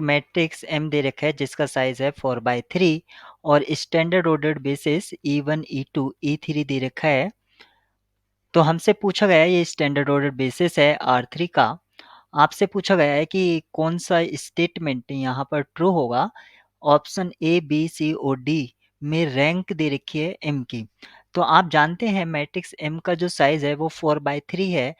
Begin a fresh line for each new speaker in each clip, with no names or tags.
Matrix M दे रखा है जिसका साइज है 4/3 और standard ordered basis E1 E2 E3 दे रखा है। तो हमसे पूछा गया है, ये स्टैंडर्ड ऑर्डर बेसिस है R3 का। आपसे पूछा गया है कि कौन सा स्टेटमेंट यहाँ पर ट्रू होगा। ऑप्शन ए बी सी और डी में रैंक दे रखी है एम की। तो आप जानते हैं मैट्रिक्स एम का जो साइज है वो 4/3 है,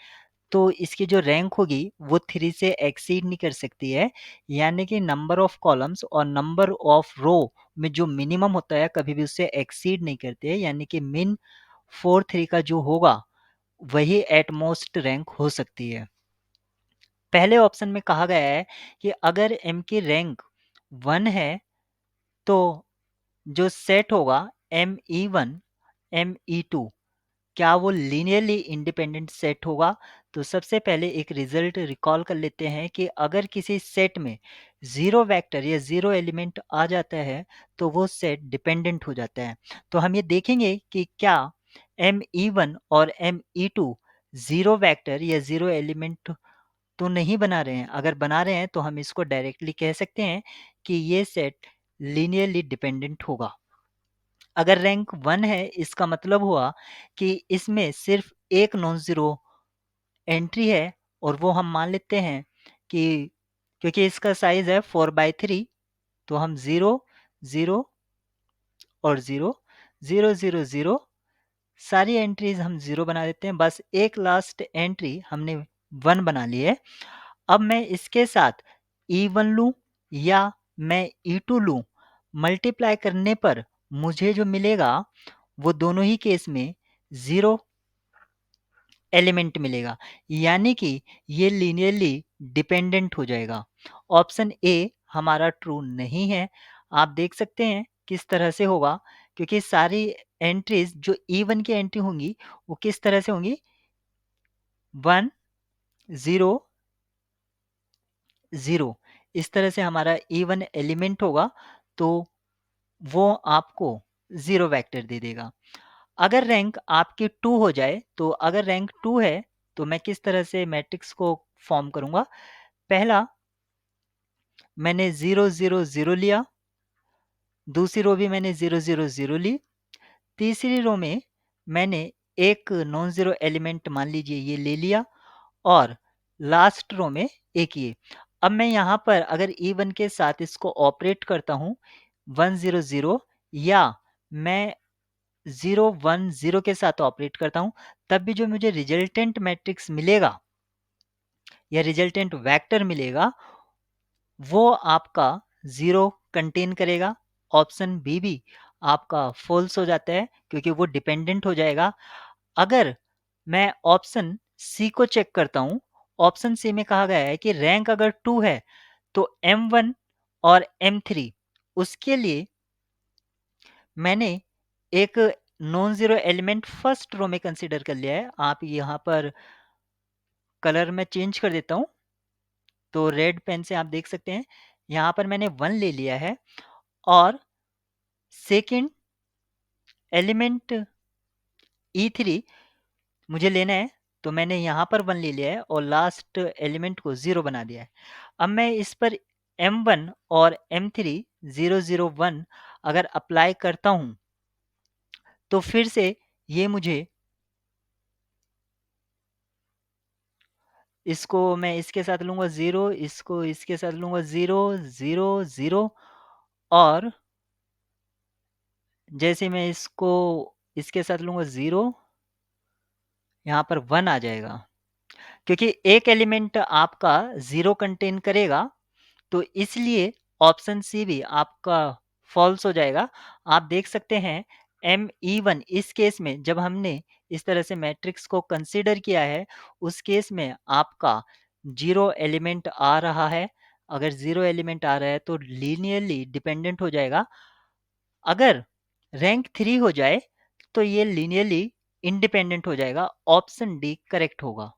तो इसकी जो रैंक होगी वो 3 से एक्सीड नहीं कर सकती है। यानी कि नंबर ऑफ कॉलम्स और नंबर ऑफ रो में जो मिनिमम होता है कभी भी उससे एक्सीड नहीं करते हैं। यानी कि मिन 4/3 का जो होगा वही एटमोस्ट रैंक हो सकती है। पहले ऑप्शन में कहा गया है कि अगर एम की रैंक 1 है तो जो सेट होगा ME1 ME2 क्या वो लीनियरली इंडिपेंडेंट सेट होगा। तो सबसे पहले एक रिजल्ट रिकॉल कर लेते हैं कि अगर किसी सेट में जीरो वेक्टर या जीरो एलिमेंट आ जाता है तो वो सेट डिपेंडेंट हो जाता है। तो हम ये देखेंगे कि क्या ME1 और ME2 जीरो वेक्टर या जीरो एलिमेंट तो नहीं बना रहे हैं। अगर बना रहे हैं तो हम इसको डायरेक्टली कह सकते हैं कि ये सेट लीनियरली डिपेंडेंट होगा। अगर रैंक 1 है इसका मतलब हुआ कि इसमें सिर्फ एक नॉन ज़ीरो एंट्री है और वो हम मान लेते हैं कि क्योंकि इसका साइज़ है 4/3 तो हम 0 0 और 0 0 0 0 सारी एंट्रीज हम 0 बना देते हैं। बस एक लास्ट एंट्री हमने 1 बना ली है। अब मैं इसके साथ E1 लूँ या मैं E2 लूँ, मल्टीप्लाई करने पर मुझे जो मिलेगा वो दोनों ही केस में 0 एलिमेंट मिलेगा। यानी कि ये लीनियरली डिपेंडेंट हो जाएगा। ऑप्शन ए हमारा ट्रू नहीं है। आप देख सकते हैं किस तरह से होगा, क्योंकि सारी एंट्रीज जो E1 की एंट्री होंगी वो किस तरह से होंगी 1 0 0। इस तरह से हमारा E1 एलिमेंट होगा तो वो आपको 0 वेक्टर दे देगा। अगर रैंक आपकी 2 हो जाए तो अगर रैंक 2 है तो मैं किस तरह से मैट्रिक्स को फॉर्म करूंगा। पहला मैंने 0 0 0 लिया, दूसरी रो भी मैंने 0 0 0 ली, तीसरी रो में मैंने एक नॉन ज़ीरो एलिमेंट मान लीजिए ये ले लिया और लास्ट रो में एक ये। अब मैं यहाँ पर अगर E1 के साथ इसको ऑपरेट करता हूँ 1 0 0 या मैं 0 1 0 के साथ ऑपरेट करता हूँ, तब भी जो मुझे रिजल्टेंट मैट्रिक्स मिलेगा या रिजल्टेंट वेक्टर मिलेगा वो आपका 0 कंटेन करेगा। ऑप्शन बी भी आपका फॉल्स हो जाता है क्योंकि वो डिपेंडेंट हो जाएगा। अगर मैं ऑप्शन सी को चेक करता हूँ, ऑप्शन सी में कहा गया है कि रैंक अगर 2 है तो M1 और M3 उसके लिए मैंने एक non zero element first row में कंसीडर कर लिया है। आप यहाँ पर कलर में चेंज कर देता हूँ तो रेड पेन से आप देख सकते हैं यहाँ पर मैंने 1 ले लिया है और सेकंड एलिमेंट E3 मुझे लेना है तो मैंने यहाँ पर 1 ले लिया है और लास्ट एलिमेंट को 0 बना दिया है। अब मैं इस पर M1 और M3 0 0 1 अगर अप्लाई करता हूँ तो फिर से ये मुझे इसको मैं इसके साथ लूँगा 0, इसको इसके साथ लूँगा 0 0 0 और जैसे मैं इसको इसके साथ लूँगा 0 यहाँ पर 1 आ जाएगा। क्योंकि एक एलिमेंट आपका 0 कंटेन करेगा तो इसलिए ऑप्शन सी भी आपका फॉल्स हो जाएगा। आप देख सकते हैं ME1 इस केस में जब हमने इस तरह से मैट्रिक्स को कंसीडर किया है उस केस में आपका 0 एलिमेंट आ रहा है। अगर 0 एलिमेंट आ रहा है तो लीनियरली डिपेंडेंट हो जाएगा। अगर रैंक 3 हो जाए तो ये लीनियरली इंडिपेंडेंट हो जाएगा। ऑप्शन डी करेक्ट होगा।